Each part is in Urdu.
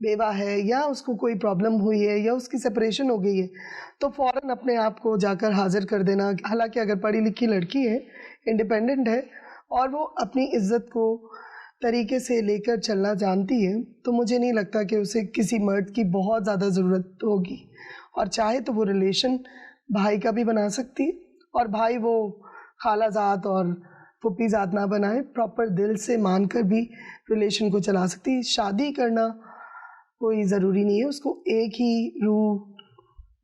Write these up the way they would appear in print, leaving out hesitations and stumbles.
بیوہ ہے یا اس کو کوئی پرابلم ہوئی ہے یا اس کی سپریشن ہو گئی ہے تو فوراً اپنے آپ کو جا کر حاضر کر دینا. حالانکہ اگر پڑھی لکھی لڑکی ہے, انڈیپینڈنٹ ہے اور وہ اپنی عزت کو طریقے سے لے کر چلنا جانتی ہے, تو مجھے نہیں لگتا کہ اسے کسی مرد کی بہت زیادہ ضرورت ہوگی. اور چاہے تو وہ ریلیشن بھائی کا بھی بنا سکتی ہے, اور بھائی وہ خالہ ذات اور پھپھی ذات نہ بنائے, پراپر دل سے مان کر بھی ریلیشن کو چلا سکتی ہے. شادی کرنا کوئی ضروری نہیں ہے, اس کو ایک ہی روح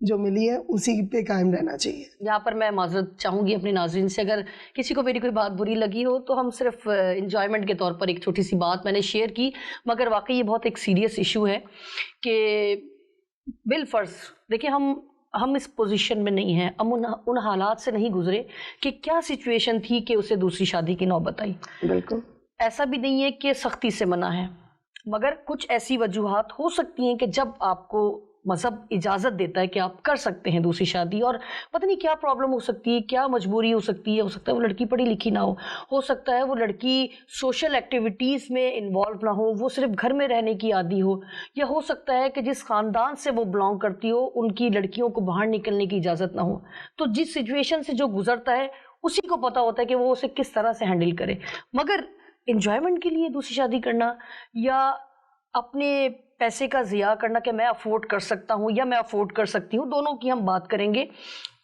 جو ملی ہے اسی پہ قائم رہنا چاہیے. یہاں پر میں معذرت چاہوں گی اپنے ناظرین سے, اگر کسی کو میری کوئی بات بری لگی ہو تو ہم صرف انجوائمنٹ کے طور پر ایک چھوٹی سی بات میں نے شیئر کی, مگر واقعی یہ بہت ایک سیریس ایشو ہے کہ بالفرض دیکھیں ہم اس پوزیشن میں نہیں ہیں, ہم ان حالات سے نہیں گزرے کہ کیا سچویشن تھی کہ اسے دوسری شادی کی نوبت آئی. بالکل ایسا بھی نہیں ہے کہ سختی سے منع ہے, مگر کچھ ایسی وجوہات ہو سکتی ہیں کہ جب آپ کو مذہب اجازت دیتا ہے کہ آپ کر سکتے ہیں دوسری شادی, اور پتہ نہیں کیا پرابلم ہو سکتی ہے, کیا مجبوری ہو سکتی ہے. ہو سکتا ہے وہ لڑکی پڑھی لکھی نہ ہو سکتا ہے وہ لڑکی سوشل ایکٹیویٹیز میں انوالو نہ ہو, وہ صرف گھر میں رہنے کی عادی ہو, یا ہو سکتا ہے کہ جس خاندان سے وہ بلانگ کرتی ہو ان کی لڑکیوں کو باہر نکلنے کی اجازت نہ ہو. تو جس سچویشن سے جو گزرتا ہے اسی کو پتہ ہوتا ہے کہ وہ اسے کس طرح سے ہینڈل کرے. مگر انجوائمنٹ کے لیے دوسری شادی کرنا یا اپنے پیسے کا ضیاع کرنا کہ میں افورڈ کر سکتا ہوں یا میں افورڈ کر سکتی ہوں, دونوں کی ہم بات کریں گے,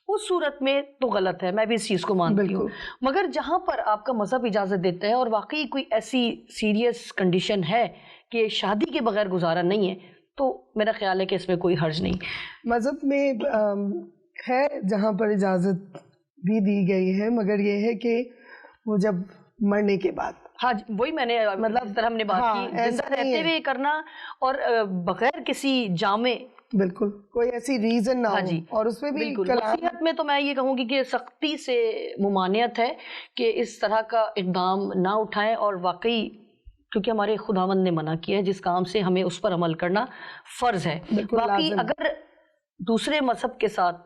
اس صورت میں تو غلط ہے, میں بھی اس چیز کو مانتی ہوں. مگر جہاں پر آپ کا مذہب اجازت دیتا ہے اور واقعی کوئی ایسی سیریس کنڈیشن ہے کہ شادی کے بغیر گزارا نہیں ہے, تو میرا خیال ہے کہ اس میں کوئی حرج نہیں. مذہب میں ہے جہاں پر اجازت بھی دی گئی ہے, مگر یہ ہے کہ وہ جب مرنے کے بعد, ہاں وہی میں نے مطلب اس طرح ہم نے بات کی, زندہ رہتے ہوئے کرنا اور بغیر کسی جامع, بالکل کوئی ایسی ریزن نہ ہو. جی اور اس میں بھی وصیت میں تو میں یہ کہوں گی کہ سختی سے ممانعت ہے کہ اس طرح کا اقدام نہ اٹھائیں, اور واقعی کیونکہ ہمارے خداوند نے منع کیا ہے جس کام سے ہمیں اس پر عمل کرنا فرض ہے. باقی اگر دوسرے مذہب کے ساتھ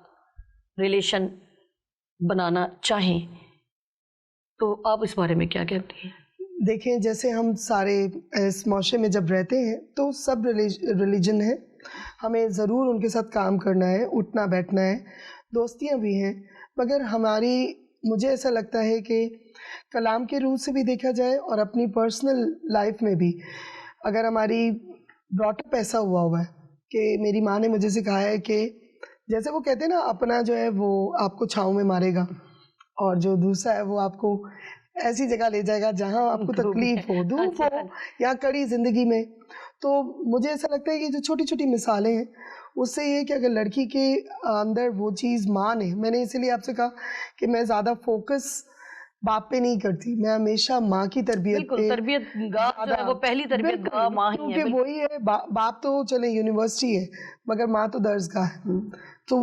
ریلیشن بنانا چاہیں تو آپ اس بارے میں کیا کہتے ہیں؟ دیکھیں جیسے ہم سارے اس معاشرے میں جب رہتے ہیں تو سب ریلیجن ہیں, ہمیں ضرور ان کے ساتھ کام کرنا ہے, اٹھنا بیٹھنا ہے, دوستیاں بھی ہیں, مگر مجھے ایسا لگتا ہے کہ کلام کے روح سے بھی دیکھا جائے اور اپنی پرسنل لائف میں بھی, اگر ہماری براٹ اپ ایسا ہوا ہے کہ میری ماں نے مجھے سکھایا ہے کہ جیسے وہ کہتے ہیں نا, اپنا جو ہے وہ آپ کو چھاؤں میں مارے گا اور جو دوسرا ہے وہ آپ کو ایسی جگہ لے جائے گا جہاں آپ کو تکلیف ہو, دکھ ہو یا کڑی زندگی میں. تو مجھے ایسا لگتا ہے کہ جو چھوٹی چھوٹی مثالیں ہیں اس سے یہ کہ اگر لڑکی کے اندر وہ چیز ماں نے, میں نے اسی لیے آپ سے کہا کہ میں زیادہ فوکس باپ پہ نہیں کرتی, میں ہمیشہ ماں کی تربیت پہ, تربیت گاہ جو ہے وہ پہلی تربیت گاہ ماں ہی ہے, کیونکہ وہی ہے, باپ تو چلے یونیورسٹی ہے مگر ماں تو درسگاہ ہے. تو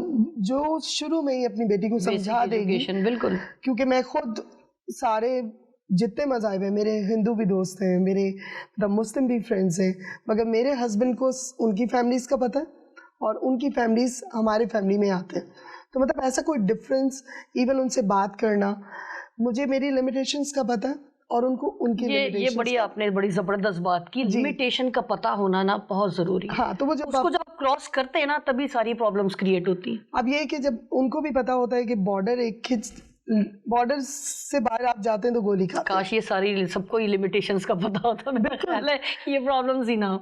جو شروع میں ہی اپنی بیٹی کو سمجھا دے گی, بالکل, کیونکہ میں خود سارے جتنے مذاہب ہیں, میرے ہندو بھی دوست ہیں, میرے مسلم بھی فرینڈز ہیں, مگر میرے ہسبینڈ کو ان کی فیملیز کا پتہ ہے اور ان کی فیملیز ہمارے فیملی میں آتے ہیں. تو مطلب ایسا کوئی ڈفرینس, ایون ان سے بات کرنا, مجھے میری لمیٹیشنز کا پتہ ہے اور ان کو ان کی یہ بڑی آپ نے بڑی زبردست بات کی, لمیٹیشن کا پتہ ہونا نا بہت ضروری ہے. ہاں, تو وہ اس کو جب آپ کراس کرتے ہیں نا تبھی ساری پرابلمز کریٹ ہوتی ہیں. اب یہ کہ جب ان کو بھی پتہ ہوتا ہے کہ بارڈر سے باہر آپ جاتے ہیں تو گولی کھاتے ہیں. کاش یہ ساری سب کو لمیٹیشنز کا پتہ ہوتا, میرا خیال ہے یہ پرابلمز ہی نہ ہو.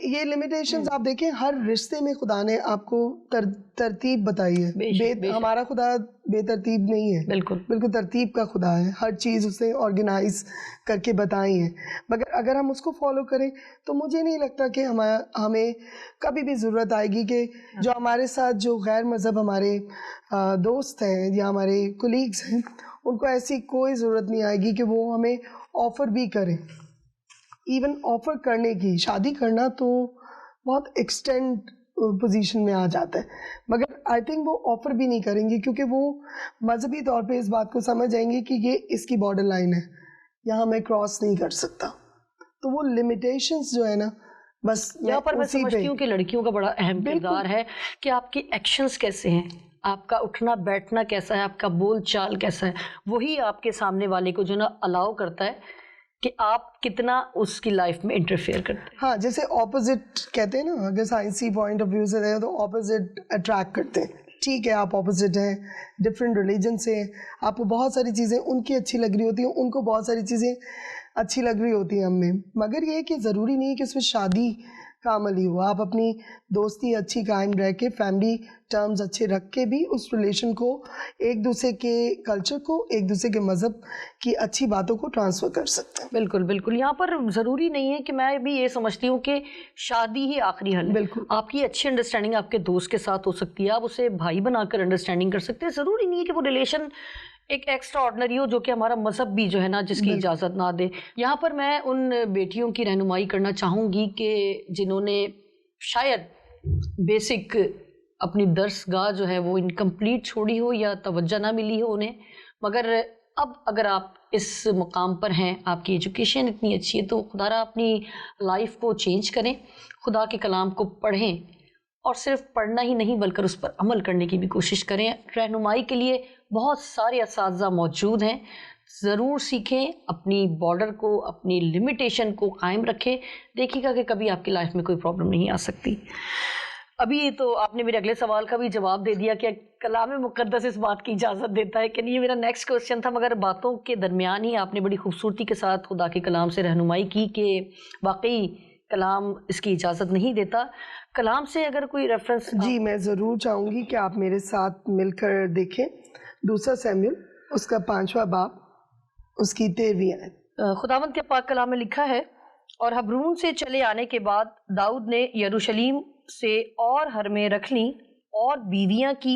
یہ لمیٹیشنز آپ دیکھیں ہر رشتے میں خدا نے آپ کو ترتیب بتائی ہے. ہمارا خدا بے ترتیب نہیں ہے, بالکل ترتیب کا خدا ہے, ہر چیز اسے آرگنائز کر کے بتائی ہے. مگر اگر ہم اس کو فالو کریں تو مجھے نہیں لگتا کہ ہمیں کبھی بھی ضرورت آئے گی کہ جو ہمارے ساتھ جو غیر مذہب ہمارے دوست ہیں یا ہمارے کولیگز ہیں ان کو ایسی کوئی ضرورت نہیں آئے گی کہ وہ ہمیں آفر بھی کریں. ایون آفر کرنے کی, شادی کرنا تو بہت ایکسٹینڈ پوزیشن میں آ جاتا ہے, مگر آئی تھنک وہ آفر بھی نہیں کریں گے کیونکہ وہ مذہبی طور پہ اس بات کو سمجھ جائیں گے کہ یہ اس کی بارڈر لائن ہے, یہاں میں کراس نہیں کر سکتا. تو وہ لمیٹیشنز جو ہے نا, بس یہاں پر میں سمجھتی ہوں کہ لڑکیوں کا بڑا اہم کردار ہے کہ آپ کے ایکشنز کیسے ہیں, آپ کا اٹھنا بیٹھنا کیسا ہے, آپ کا بول چال کیسا ہے, وہی آپ کے سامنے والے کو جو نا الاؤ کرتا ہے کہ آپ کتنا اس کی لائف میں انٹرفیئر کرتے ہیں. ہاں جیسے اپوزٹ کہتے ہیں نا, اگر سائنسی پوائنٹ آف ویو سے رہے تو اپوزٹ اٹریکٹ کرتے ہیں. ٹھیک ہے آپ اپوزٹ ہیں, ڈفرینٹ ریلیجن سے ہیں, آپ کو بہت ساری چیزیں ان کی اچھی لگ رہی ہوتی ہیں, ان کو بہت ساری چیزیں اچھی لگ رہی ہوتی ہیں ہم میں, مگر یہ کہ ضروری نہیں ہے کہ اس میں شادی کا عمل ہی ہو. آپ اپنی دوستی اچھی قائم رہ کے, فیملی ٹرمز اچھے رکھ کے بھی اس ریلیشن کو, ایک دوسرے کے کلچر کو, ایک دوسرے کے مذہب کی اچھی باتوں کو ٹرانسفر کر سکتے ہیں. بالکل بالکل. یہاں پر ضروری نہیں ہے کہ میں بھی یہ سمجھتی ہوں کہ شادی ہی آخری حل ہے. بالکل. آپ کی اچھی انڈرسٹینڈنگ آپ کے دوست کے ساتھ ہو سکتی ہے, آپ اسے بھائی بنا کر انڈرسٹینڈنگ کر سکتے ہیں. ضروری نہیں ہے کہ وہ ریلیشن ایک ایکسٹرا آرڈنری ہو جو کہ ہمارا مذہب بھی جو ہے نا جس کی اجازت نہ دے. یہاں پر میں ان بیٹیوں کی رہنمائی کرنا چاہوں گی کہ جنہوں نے شاید بیسک اپنی درس گاہ جو ہے وہ انکمپلیٹ چھوڑی ہو یا توجہ نہ ملی ہو انہیں, مگر اب اگر آپ اس مقام پر ہیں, آپ کی ایجوکیشن اتنی اچھی ہے, تو خدا را اپنی لائف کو چینج کریں, خدا کے کلام کو پڑھیں, اور صرف پڑھنا ہی نہیں بلکہ اس پر عمل کرنے کی بھی کوشش کریں. رہنمائی کے لیے بہت سارے اساتذہ موجود ہیں, ضرور سیکھیں, اپنی بارڈر کو, اپنی لمیٹیشن کو قائم رکھیں, دیکھیے گا کہ کبھی آپ کی لائف میں کوئی پرابلم نہیں آ سکتی. ابھی تو آپ نے میرے اگلے سوال کا بھی جواب دے دیا کہ کلام مقدس اس بات کی اجازت دیتا ہے کہ نہیں. یہ میرا نیکسٹ کوسچن تھا, مگر باتوں کے درمیان ہی آپ نے بڑی خوبصورتی کے ساتھ خدا کے کلام سے رہنمائی کی کہ واقعی کلام اس کی اجازت نہیں دیتا. کلام سے اگر کوئی ریفرنس. جی میں ضرور چاہوں گی کہ آپ میرے ساتھ مل کر دیکھیں 2 سیموئیل اس کا 5واں باب, اس کی 13ویں آیت. خداوند کے پاک کلام میں لکھا ہے, اور حبرون سے چلے آنے کے بعد داؤد نے یروشلیم سے اور حرمیں رکھ لیں اور بیویاں کی,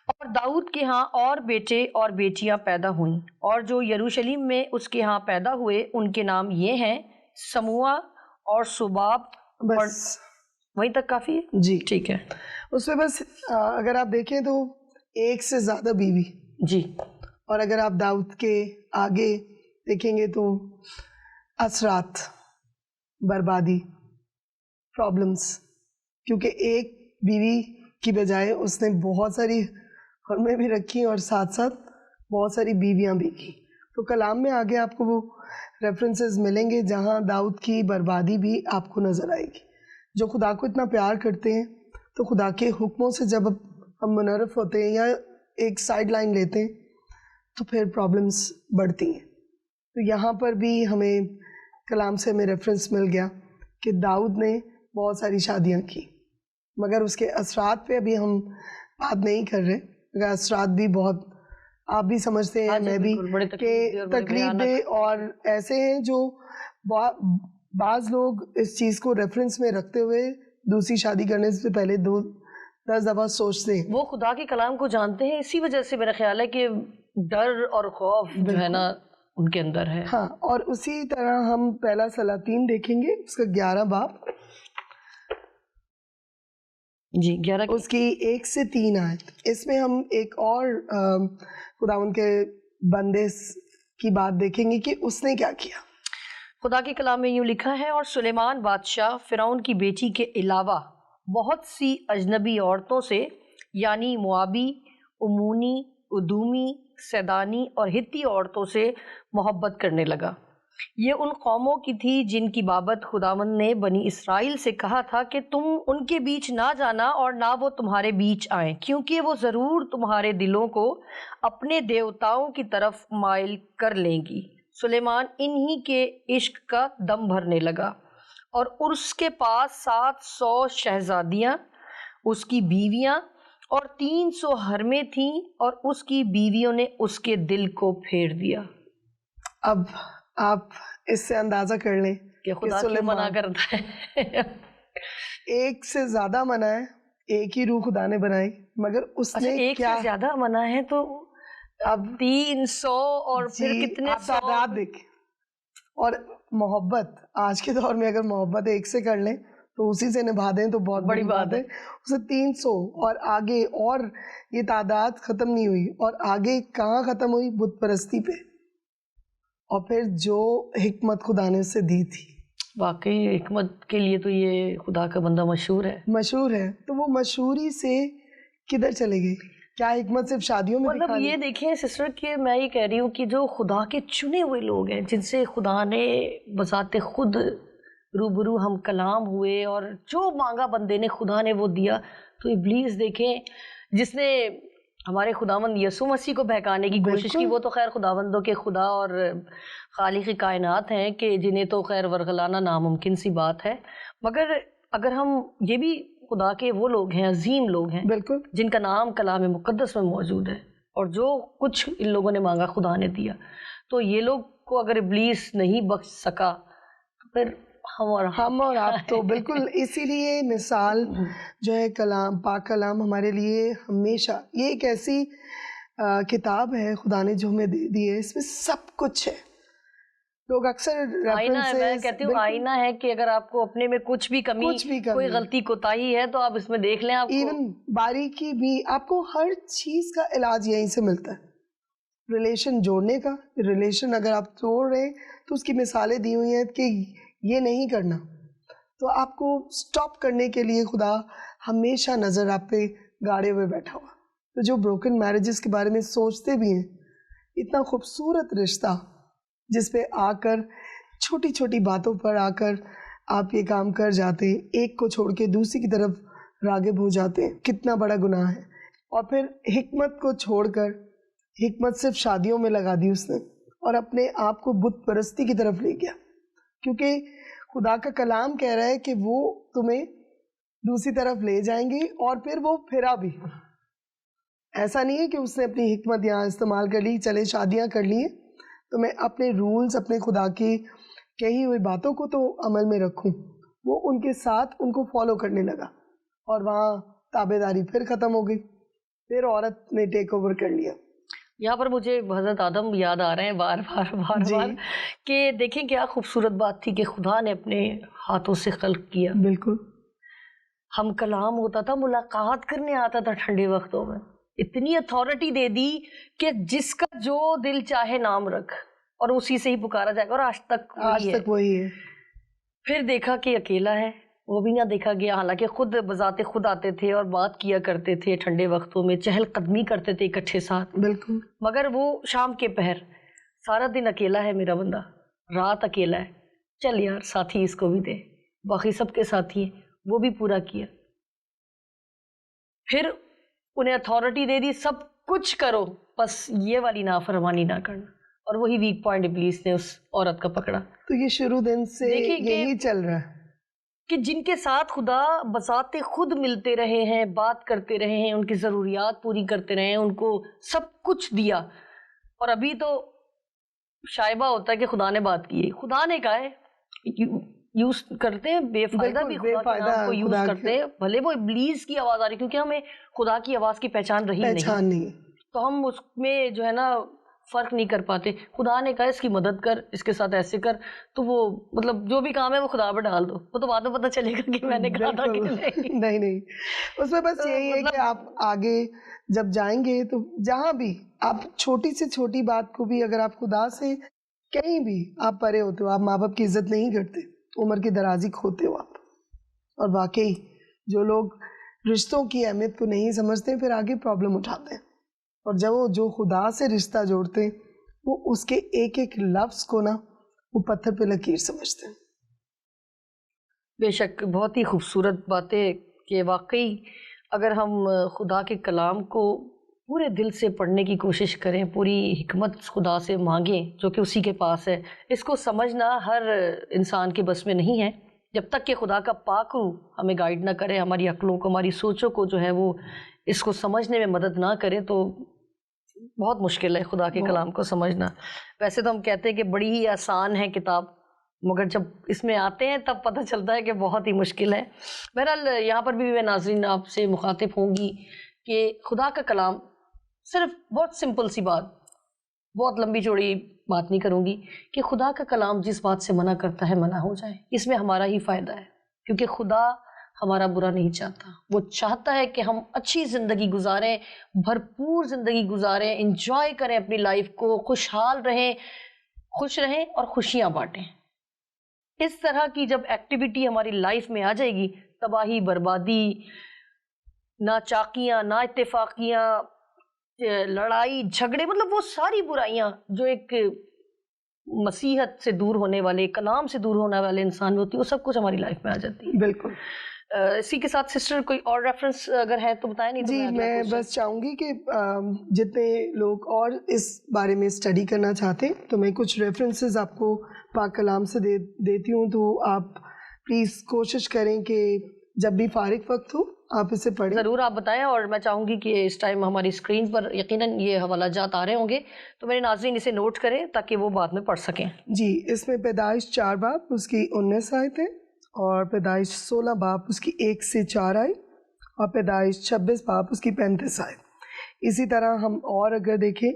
اور داؤد کے ہاں اور بیٹے اور بیٹیاں پیدا ہوئیں, اور جو یروشلیم میں اس کے ہاں پیدا ہوئے ان کے نام یہ ہیں سموا اور سباب. بس وہیں تک کافی ہے؟ جی ٹھیک ہے. اس میں بس اگر آپ دیکھیں تو 1 سے زیادہ بیوی. جی. اور اگر آپ داؤد کے آگے دیکھیں گے تو اثرات, بربادی, پرابلمس, کیونکہ ایک بیوی کی بجائے اس نے بہت ساری حرمیں بھی رکھی اور ساتھ ساتھ بہت ساری بیویاں بھی کی. تو کلام میں آگے آپ کو وہ ریفرنسز ملیں گے جہاں داؤد کی بربادی بھی آپ کو نظر آئے گی. جو خدا کو اتنا پیار کرتے ہیں تو خدا کے حکموں سے جب ہم منحرف ہوتے ہیں یا ایک سائیڈ لائن لیتے ہیں تو پھر پرابلمس بڑھتی ہیں. تو یہاں پر بھی ہمیں کلام سے ہمیں ریفرنس مل گیا کہ داؤد نے بہت ساری شادیاں کی, مگر اس کے اثرات پہ ابھی ہم بات نہیں کر رہے, مگر اثرات بھی بہت آپ بھی سمجھتے ہیں, میں بھی, کہ تکلیف دہ اور ایسے ہیں جو بعض لوگ اس چیز کو ریفرنس میں رکھتے ہوئے دوسری شادی کرنے سے پہلے 10 دفعہ سوچتے ہیں. وہ خدا کے کلام کو جانتے ہیں, اسی وجہ سے میرا خیال ہے کہ ڈر اور خوف جو ہے نا ان کے اندر ہے. ہاں, اور اسی طرح ہم پہلا سلاطین دیکھیں گے اس کا 11 باب. جی 11 اس کی 1 سے 3 آیت. اس میں ہم ایک اور خداوند کے بندے کی بات دیکھیں گے کہ اس نے کیا کیا. خدا کے کلام میں یوں لکھا ہے, اور سلیمان بادشاہ فرعون کی بیٹی کے علاوہ بہت سی اجنبی عورتوں سے, یعنی موابی, امونی, ادومی, سیدانی اور ہتی عورتوں سے محبت کرنے لگا. یہ ان قوموں کی تھی جن کی بابت خداوند نے بنی اسرائیل سے کہا تھا کہ تم ان کے بیچ نہ جانا اور نہ وہ تمہارے بیچ آئیں, کیونکہ وہ ضرور تمہارے دلوں کو اپنے دیوتاؤں کی طرف مائل کر لیں گی. سلیمان انہی کے عشق کا دم بھرنے لگا, اور اس کے پاس 700 شہزادیاں, اس کی بیویاں اور 300 حرمیں تھیں, اور اس کی بیویوں نے اس کے دل کو پھیر دیا. اب آپ اس سے اندازہ کر لیں کہ خدا کیوں منع کرتا ہے. 1 سے زیادہ منع ہے, ایک ہی روح خدا نے بنائی, مگر اس نے ایک کیا سے زیادہ منع ہے تو اب 300 اور پھر کتنے تعداد دیکھیں. اور محبت آج کے دور میں اگر محبت 1 سے کر لیں تو اسی سے نبھا دیں تو بہت بڑی بات ہے. اسے 300 اور آگے, اور یہ تعداد ختم نہیں ہوئی, اور آگے کہاں ختم ہوئی؟ بت پرستی پہ, اور پھر جو حکمت خدا نے اسے دی تھی. واقعی حکمت کے لیے تو یہ خدا کا بندہ مشہور ہے. تو وہ مشہوری سے کدھر چلے گئے؟ کیا حکمت صرف شادیوں میں مطلب یہ دیکھیں سسٹر کہ میں یہ کہہ رہی ہوں کہ جو خدا کے چنے ہوئے لوگ ہیں جن سے خدا نے بذات خود روبرو ہم کلام ہوئے اور جو مانگا بندے نے خدا نے وہ دیا. تو ابلیس دیکھیں جس نے ہمارے خداوند یسوع مسیح کو بہکانے کی کوشش کی, وہ تو خیر خداوندوں کے خدا اور خالق کائنات ہیں کہ جنہیں تو خیر ورگلانا ناممکن سی بات ہے. مگر اگر ہم یہ بھی خدا کے وہ لوگ ہیں, عظیم لوگ ہیں بالکل, جن کا نام کلام مقدس میں موجود ہے اور جو کچھ ان لوگوں نے مانگا خدا نے دیا, تو یہ لوگ کو اگر ابلیس نہیں بخش سکا تو پھر ہم اور آپ تو بالکل. اسی لیے مثال جو ہے کلام, پاک کلام ہمارے لیے ہمیشہ یہ ایک ایسی کتاب ہے خدا نے جو ہمیں دے دی ہے, اس میں سب کچھ ہے. لوگ اکثر آئینہ ہے, میں کہتی ہوں آئینہ ہے کہ اگر آپ کو اپنے میں کچھ بھی کمی کوئی غلطی کوتاہی ہے تو آپ اس میں دیکھ لیں. آپ ایون باریکی بھی, آپ کو ہر چیز کا علاج یہیں سے ملتا ہے. ریلیشن جوڑنے کا, ریلیشن اگر آپ توڑ رہے ہیں تو اس کی مثالیں دی ہوئی ہیں کہ یہ نہیں کرنا, تو آپ کو سٹاپ کرنے کے لیے خدا ہمیشہ نظر آپ پہ گاڑے ہوئے بیٹھا ہوا. تو جو بروکن میرجز کے بارے میں سوچتے بھی ہیں, اتنا خوبصورت رشتہ جس پہ آ کر چھوٹی چھوٹی باتوں پر آ کر آپ یہ کام کر جاتے ہیں, ایک کو چھوڑ کے دوسری کی طرف راغب ہو جاتے ہیں, کتنا بڑا گناہ ہے. اور پھر حکمت کو چھوڑ کر, حکمت صرف شادیوں میں لگا دی اس نے, اور اپنے آپ کو بت پرستی کی طرف لے گیا. کیونکہ خدا کا کلام کہہ رہا ہے کہ وہ تمہیں دوسری طرف لے جائیں گے, اور پھر وہ پھرا بھی. ایسا نہیں ہے کہ اس نے اپنی حکمت یہاں استعمال کر لی, چلے شادیاں کر لی ہیں تو میں اپنے رولز, اپنے خدا کی کہی ہوئی باتوں کو تو عمل میں رکھوں. وہ ان کے ساتھ ان کو فالو کرنے لگا, اور وہاں تابع داری پھر ختم ہو گئی, پھر عورت نے ٹیک اوور کر لیا. یہاں پر مجھے حضرت آدم یاد آ رہے ہیں بار بار کہ دیکھیں کیا خوبصورت بات تھی کہ خدا نے اپنے ہاتھوں سے خلق کیا. بالکل, ہم کلام ہوتا تھا, ملاقات کرنے آتا تھا ٹھنڈے وقتوں میں, اتنی اتھارٹی دے دی کہ جس کا جو دل چاہے نام رکھ اور اسی سے ہی پکارا جائے گا, اور آج تک وہی ہے. پھر دیکھا کہ اکیلا ہے, وہ بھی نہ دیکھا گیا, حالانکہ خود بذات خود آتے تھے اور بات کیا کرتے تھے ٹھنڈے وقتوں میں, چہل قدمی کرتے تھے اکٹھے ساتھ. بالکل, مگر وہ شام کے پہر سارا دن اکیلا ہے میرا بندہ, رات اکیلا ہے, چل یار ساتھی اس کو بھی دے, باقی سب کے ساتھی ہیں, وہ بھی پورا کیا. پھر انہیں اتھارٹی دے دی, سب کچھ کرو بس یہ والی نافرمانی نہ کرنا, اور وہی ویک پوائنٹ ابلیس نے اس عورت کا پکڑا. تو یہ شروع دن سے یہی چل رہا ہے کہ جن کے ساتھ خدا بذات خود ملتے رہے ہیں, بات کرتے رہے ہیں, ان کی ضروریات پوری کرتے رہے ہیں, ان کو سب کچھ دیا, اور ابھی تو شائبہ ہوتا ہے کہ خدا نے بات کی ہے. خدا نے کہا ہے یوز کرتے ہیں, بے فائدہ بھی خدا کے نام کو یوز کرتے ہیں, بھلے وہ ابلیس کی آواز آ رہی, کیونکہ ہمیں خدا کی آواز کی پہچان رہی نہیں, تو ہم اس میں جو ہے نا فرق نہیں کر پاتے. خدا نے کہا اس کی مدد کر, اس کے ساتھ ایسے کر, تو وہ مطلب جو بھی کام ہے وہ خدا پہ ڈال دو, وہ تو بعد میں پتہ چلے گا کہ میں نے کہا تھا کہ نہیں. اس میں بس یہی ہے کہ آپ آگے جب جائیں گے تو جہاں بھی آپ چھوٹی سے چھوٹی بات کو بھی, اگر آپ خدا سے کہیں بھی آپ پرے ہوتے ہو, آپ ماں باپ کی عزت نہیں کرتے, عمر کی درازی کھوتے ہو آپ, اور واقعی جو لوگ رشتوں کی اہمیت کو نہیں سمجھتے پھر آگے پرابلم اٹھاتے ہیں. اور جب وہ جو خدا سے رشتہ جوڑتے ہیں وہ اس کے ایک ایک لفظ کو نا وہ پتھر پہ لکیر سمجھتے ہیں. بے شک بہت ہی خوبصورت باتیں کہ واقعی اگر ہم خدا کے کلام کو پورے دل سے پڑھنے کی کوشش کریں, پوری حکمت خدا سے مانگیں جو کہ اسی کے پاس ہے. اس کو سمجھنا ہر انسان کے بس میں نہیں ہے, جب تک کہ خدا کا پاک روح ہمیں گائیڈ نہ کرے, ہماری عقلوں کو, ہماری سوچوں کو جو ہے وہ اس کو سمجھنے میں مدد نہ کرے, تو بہت مشکل ہے خدا کے کلام کو سمجھنا. ویسے تو ہم کہتے ہیں کہ بڑی ہی آسان ہے کتاب, مگر جب اس میں آتے ہیں تب پتہ چلتا ہے کہ بہت ہی مشکل ہے. بہرحال یہاں پر بھی میں ناظرین آپ سے مخاطب ہوں گی کہ خدا کا کلام صرف بہت سمپل سی بات, بہت لمبی چوڑی بات نہیں کروں گی, کہ خدا کا کلام جس بات سے منع کرتا ہے منع ہو جائے, اس میں ہمارا ہی فائدہ ہے, کیونکہ خدا ہمارا برا نہیں چاہتا. وہ چاہتا ہے کہ ہم اچھی زندگی گزاریں, بھرپور زندگی گزاریں, انجوائے کریں اپنی لائف کو, خوشحال رہیں, خوش رہیں اور خوشیاں بانٹیں. اس طرح کی جب ایکٹیویٹی ہماری لائف میں آ جائے گی, تباہی, بربادی, ناچاکیاں, نا اتفاقیاں, لڑائی جھگڑے، مطلب وہ ساری برائیاں جو ایک مسیحت سے دور ہونے والے، کلام سے دور ہونے والے انسان میں ہوتی ہے، وہ سب کچھ ہماری لائف میں آ جاتی ہے. بالکل. اسی کے ساتھ سسٹر کوئی اور ریفرنس اگر ہے تو بتائیں. نہیں جی میں بس چاہوں گی کہ جتنے لوگ اور اس بارے میں اسٹڈی کرنا چاہتے ہیں تو میں کچھ ریفرنسز آپ کو پاک کلام سے دیتی ہوں، تو آپ پلیز کوشش کریں کہ جب بھی فارغ وقت ہو آپ اسے پڑھیں. ضرور آپ بتائیں، اور میں چاہوں گی کہ اس ٹائم ہماری اسکرین پر یقیناً یہ حوالہ جات آ رہے ہوں گے، تو میرے ناظرین اسے نوٹ کریں تاکہ وہ بعد میں پڑھ سکیں. جی اس میں پیدائش 4 باب اس کی 19 آیتیں، اور پیدائش 16 باب اس کی 1 سے 4 آئے، اور پیدائش 26 باب اس کی 35 آئے. اسی طرح ہم اور اگر دیکھیں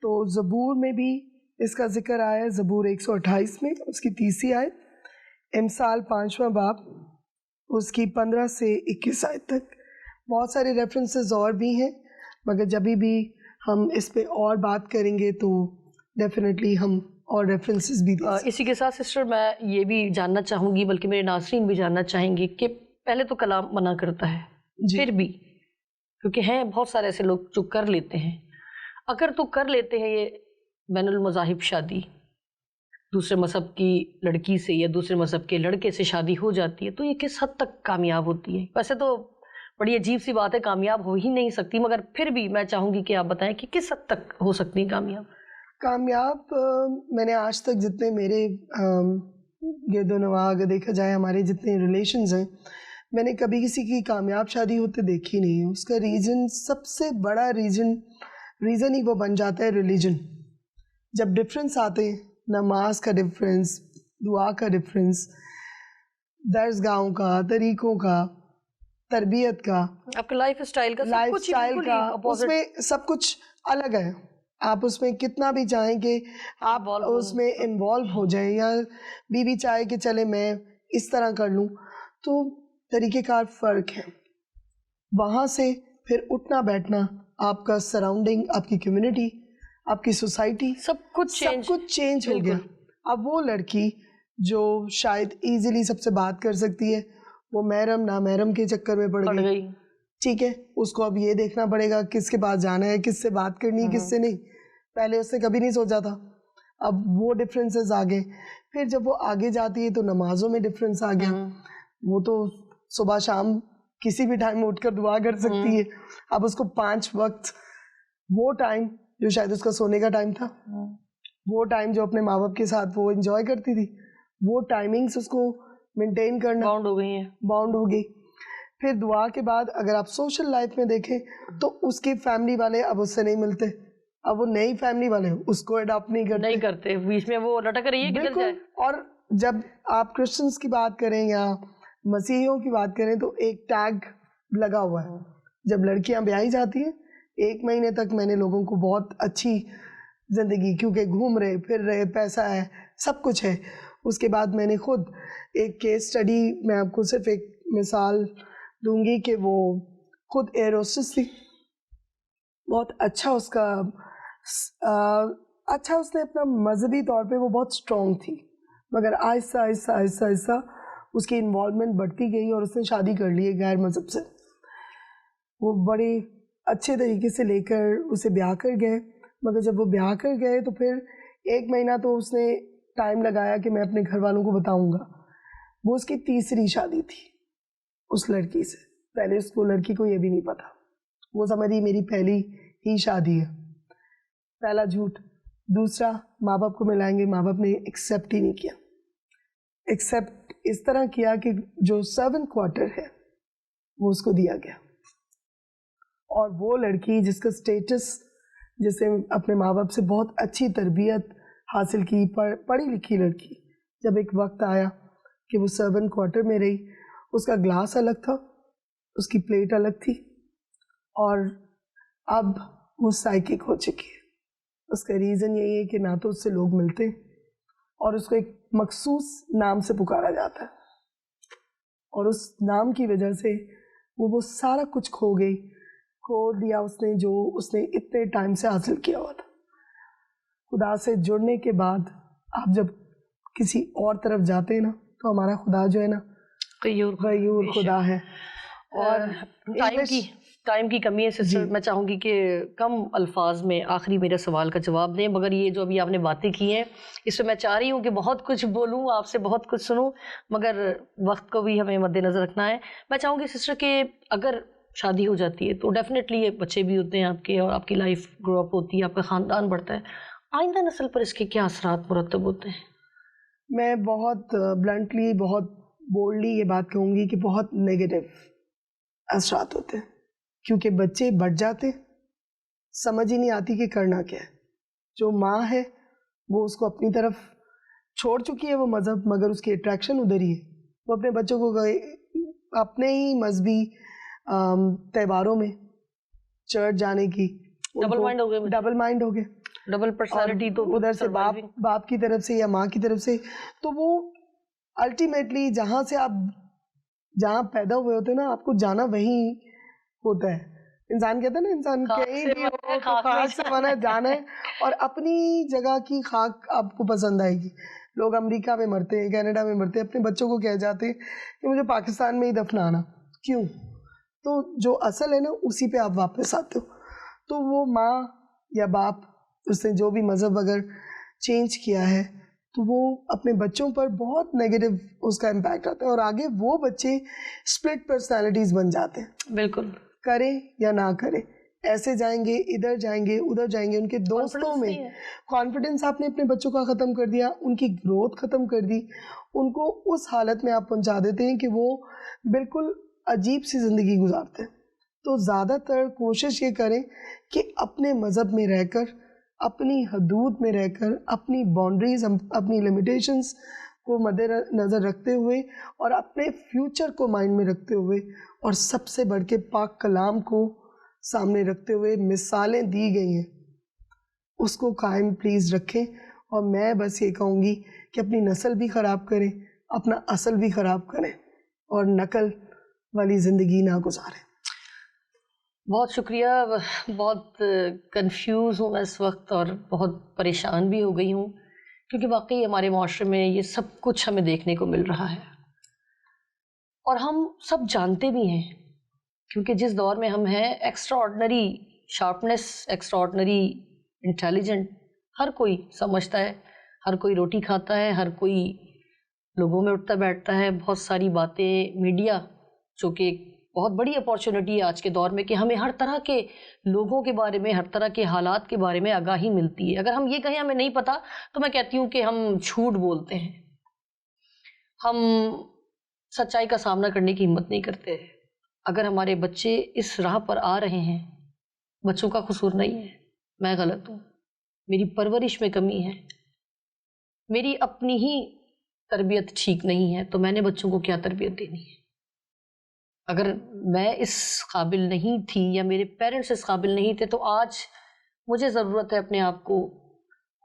تو زبور میں بھی اس کا ذکر آیا ہے، زبور 128 میں اس کی 30 آئے، امثال 5واں باب اس کی 15 سے 21 آیت تک. بہت سارے ریفرنسز اور بھی ہیں، مگر جبھی بھی ہم اس پہ اور بات کریں گے تو ڈیفینیٹلی ہم اور ریفرنسز بھی دیں. اسی کے ساتھ سسٹر میں یہ بھی جاننا چاہوں گی، بلکہ میرے ناظرین بھی جاننا چاہیں گے کہ پہلے تو کلام منع کرتا ہے، پھر بھی کیونکہ ہیں بہت سارے ایسے لوگ جو کر لیتے ہیں، اگر تو کر لیتے ہیں یہ بین المذاہب شادی، دوسرے مذہب کی لڑکی سے یا دوسرے مذہب کے لڑکے سے شادی ہو جاتی ہے، تو یہ کس حد تک کامیاب ہوتی ہے؟ ویسے تو بڑی عجیب سی بات ہے، کامیاب ہو ہی نہیں سکتی، مگر پھر بھی میں چاہوں گی کہ آپ بتائیں کہ کس حد تک ہو سکتی ہیں کامیاب. میں نے آج تک جتنے میرے گرد و نواح اگر دیکھا جائے ہمارے جتنے ریلیشنز ہیں، میں نے کبھی کسی کی کامیاب شادی ہوتے دیکھی نہیں ہے. اس کا ریزن، سب سے بڑا ریزن ہی وہ بن جاتا ہے ریلیجن. جب ڈفرینس آتے ہیں، نماز کا ڈفرینس، دعا کا ڈفرینس، درس گاہوں کا، طریقوں کا، تربیت کا، آپ کے لائف اسٹائل کا، اس میں سب کچھ الگ ہے. آپ اس میں کتنا بھی چاہیں کہ آپ اس میں انوالو ہو جائیں، یا بیوی چاہے کہ چلے میں اس طرح کر لوں، تو طریقہ کار فرق ہے. وہاں سے پھر اٹھنا بیٹھنا، آپ کا سراؤنڈنگ، آپ کی کمیونٹی، آپ کی سوسائٹی، سب کچھ چینج ہو گیا. اب وہ لڑکی جو شاید ایزیلی سب سے بات کر سکتی ہے، وہ محرم نامحرم کے چکر میں پڑ گئی. ٹھیک ہے، اس کو اب یہ دیکھنا پڑے گا کس کے پاس جانا ہے، کس سے بات کرنی ہے، کس سے نہیں. پہلے اس نے کبھی نہیں سوچا تھا. اب وہ ڈفرینسز آ گئے. پھر جب وہ آگے جاتی ہے تو نمازوں میں ڈفرینس آ گیا. وہ تو صبح شام کسی بھی ٹائم اٹھ کر دعا کر سکتی ہے. اب اس کو 5 وقت، وہ ٹائم جو شاید اس کا سونے کا ٹائم تھا، وہ ٹائم جو اپنے ماں باپ کے ساتھ وہ انجوائے کرتی تھی، وہ ٹائمنگز اس کو مینٹین کرنا باؤنڈ ہو گئی. پھر دعا کے بعد اگر آپ سوشل لائف میں دیکھیں تو اس کی فیملی والے اب اس سے نہیں ملتے. اب وہ نئی فیملی والے اس کو اڈاپٹ نہیں کرتے، بیچ میں وہ لٹک رہی ہے. بالکل. اور جب آپ کرسچنس کی بات کریں یا مسیحیوں کی بات کریں تو ایک ٹیگ لگا ہوا ہے. جب لڑکیاں بیائی جاتی ہیں 1 مہینے تک میں نے لوگوں کو بہت اچھی زندگی، کیونکہ گھوم رہے پھر رہے، پیسہ ہے، سب کچھ ہے. اس کے بعد میں نے خود ایک کیس اسٹڈی، میں آپ کو صرف ایک مثال دوں گی کہ وہ خود ایئر ہوسٹس تھی. بہت اچھا اس کا اس نے اپنا مذہبی طور پہ وہ بہت اسٹرانگ تھی، مگر آہستہ آہستہ آہستہ آہستہ اس کی انوالومنٹ بڑھتی گئی اور اس نے شادی کر لی ہے غیر مذہب سے. وہ بڑے اچھے طریقے سے لے کر اسے بیاہ کر گئے، مگر جب وہ بیاہ کر گئے تو پھر 1 مہینہ تو اس نے ٹائم لگایا کہ میں اپنے گھر والوں کو بتاؤں گا. وہ اس کی 3ری شادی تھی اس لڑکی سے. پہلے اس کو لڑکی کو یہ بھی نہیں پتا، وہ سمجھ رہی میری پہلی ہی شادی ہے. پہلا جھوٹ. دوسرا، ماں باپ کو ملائیں گے، ماں باپ نے ایکسیپٹ ہی نہیں کیا. ایکسیپٹ اس طرح کیا کہ جو سرونٹ کوارٹر ہے وہ اس کو دیا گیا. اور وہ لڑکی جس کا اسٹیٹس، جسے اپنے ماں باپ سے بہت اچھی تربیت حاصل کی، پڑھی لکھی لڑکی، جب ایک وقت آیا کہ وہ سرونٹ کوارٹر میں رہی، اس کا گلاس الگ تھا، اس کی پلیٹ الگ تھی، اور اب وہ سائیکک ہو چکی ہے. اس کا ریزن یہی ہے کہ نہ تو اس سے لوگ ملتے اور اس کو ایک مخصوص نام سے پکارا جاتا ہے، اور اس نام کی وجہ سے وہ سارا کچھ کھو گئی، کھو دیا اس نے جو اس نے اتنے ٹائم سے حاصل کیا ہوا تھا. خدا سے جڑنے کے بعد آپ جب کسی اور طرف جاتے ہیں نا تو ہمارا خدا جو ہے نا غیور خدا ہے. اور ٹائم کی کمی ہے سسٹر, میں چاہوں گی کہ کم الفاظ میں آخری میرے سوال کا جواب دیں, مگر یہ جو ابھی آپ نے باتیں کی ہیں اس پہ میں چاہ رہی ہوں کہ بہت کچھ بولوں, آپ سے بہت کچھ سنوں, مگر وقت کو بھی ہمیں مد نظر رکھنا ہے. میں چاہوں گی سسٹر کہ اگر شادی ہو جاتی ہے تو ڈیفینیٹلی یہ بچے بھی ہوتے ہیں آپ کے, اور آپ کی لائف گرو اپ ہوتی ہے, آپ کا خاندان بڑھتا ہے, آئندہ نسل پر اس کے کیا اثرات مرتب ہوتے ہیں؟ میں بہت بلنٹلی, بہت بولڈلی یہ بات کہوں گی کہ بہت نیگیٹو اثرات ہوتے ہیں, کیونکہ بچے بڑھ جاتے, سمجھ ہی نہیں آتی کہ کرنا کیا ہے. جو ماں ہے وہ اس کو اپنی طرف چھوڑ چکی ہے وہ مذہب, مگر اس کی اٹریکشن ادھر ہی ہے. وہ اپنے بچوں کو اپنے ہی مذہبی تہواروں میں چرچ جانے کی ڈبل مائنڈ ہو گئے, ڈبل پرسنالٹی, تو ادھر سے باپ کی طرف سے یا ماں کی طرف سے. تو وہ الٹیمیٹلی جہاں سے آپ جہاں پیدا ہوئے ہوتے ہیں نا, آپ کو جانا وہیں ہوتا ہے. انسان کہتا ہے نا, انسان کہیں بھی ہو تو خاک سے بنا جانا ہے, اور اپنی جگہ کی خاک آپ کو پسند آئے گی. لوگ امریکہ میں مرتے ہیں, کینیڈا میں مرتے ہیں, اپنے بچوں کو کہہ جاتے ہیں کہ مجھے پاکستان میں ہی دفنانا. کیوں؟ تو جو اصل ہے نا اسی پہ آپ واپس آتے ہو. تو وہ ماں یا باپ, اس نے جو بھی مذہب اگر چینج کیا ہے تو وہ اپنے بچوں پر بہت نیگیٹو اس کا امپیکٹ آتا ہے, اور آگے وہ بچے اسپلٹ پرسنالٹیز بن جاتے ہیں. بالکل, کریں یا نہ کریں, ایسے جائیں گے, ادھر جائیں گے, ادھر جائیں گے. ان کے دوستوں میں کانفیڈنس آپ نے اپنے بچوں کا ختم کر دیا, ان کی گروتھ ختم کر دی, ان کو اس حالت میں آپ پہنچا دیتے ہیں کہ وہ بالکل عجیب سی زندگی گزارتے ہیں. تو زیادہ تر کوشش یہ کریں کہ اپنے مذہب میں رہ کر, اپنی حدود میں رہ کر, اپنی باؤنڈریز, اپنی لمیٹیشنز کو مد نظر رکھتے ہوئے, اور اپنے فیوچر کو مائنڈ میں رکھتے ہوئے, اور سب سے بڑھ کے پاک کلام کو سامنے رکھتے ہوئے, مثالیں دی گئی ہیں اس کو قائم پلیز رکھیں. اور میں بس یہ کہوں گی کہ اپنی نسل بھی خراب کریں, اپنا اصل بھی خراب کریں, اور نقل والی زندگی نہ گزاریں. بہت شکریہ. بہت کنفیوز ہوں میں اس وقت, اور بہت پریشان بھی ہو گئی ہوں, کیونکہ واقعی ہمارے معاشرے میں یہ سب کچھ ہمیں دیکھنے کو مل رہا ہے, اور ہم سب جانتے بھی ہیں, کیونکہ جس دور میں ہم ہیں, extraordinary sharpness, extraordinary intelligent ہر کوئی سمجھتا ہے, ہر کوئی روٹی کھاتا ہے, ہر کوئی لوگوں میں اٹھتا بیٹھتا ہے. بہت ساری باتیں میڈیا, جو کہ بہت بڑی اپارچونٹی ہے آج کے دور میں, کہ ہمیں ہر طرح کے لوگوں کے بارے میں, ہر طرح کے حالات کے بارے میں آگاہی ملتی ہے. اگر ہم یہ کہیں ہمیں نہیں پتہ, تو میں کہتی ہوں کہ ہم جھوٹ بولتے ہیں, ہم سچائی کا سامنا کرنے کی ہمت نہیں کرتے. اگر ہمارے بچے اس راہ پر آ رہے ہیں, بچوں کا قصور نہیں ہے, میں غلط ہوں, میری پرورش میں کمی ہے, میری اپنی ہی تربیت ٹھیک نہیں ہے, تو میں نے بچوں کو کیا تربیت دینی ہے؟ اگر میں اس قابل نہیں تھی, یا میرے پیرنٹس اس قابل نہیں تھے, تو آج مجھے ضرورت ہے اپنے آپ کو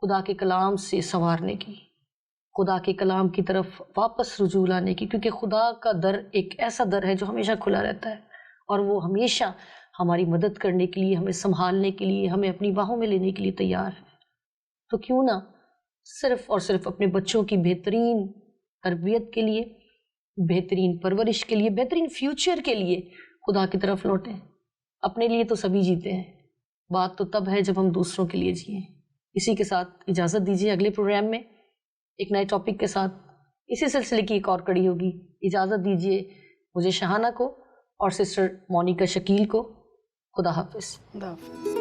خدا کے کلام سے سنوارنے کی, خدا کے کلام کی طرف واپس رجوع لانے کی, کیونکہ خدا کا در ایک ایسا در ہے جو ہمیشہ کھلا رہتا ہے, اور وہ ہمیشہ ہماری مدد کرنے کے لیے, ہمیں سنبھالنے کے لیے, ہمیں اپنی باہوں میں لینے کے لیے تیار ہے. تو کیوں نہ صرف اور صرف اپنے بچوں کی بہترین تربیت کے لیے, بہترین پرورش کے لیے, بہترین فیوچر کے لیے خدا کی طرف لوٹیں. اپنے لیے تو سبھی جیتے ہیں, بات تو تب ہے جب ہم دوسروں کے لیے جئیں. اسی کے ساتھ اجازت دیجیے, اگلے پروگرام میں ایک نئے ٹاپک کے ساتھ اسی سلسلے کی ایک اور کڑی ہوگی. اجازت دیجیے مجھے شہانہ کو اور سسٹر مونیکا شکیل کو. خدا حافظ. خدا حافظ.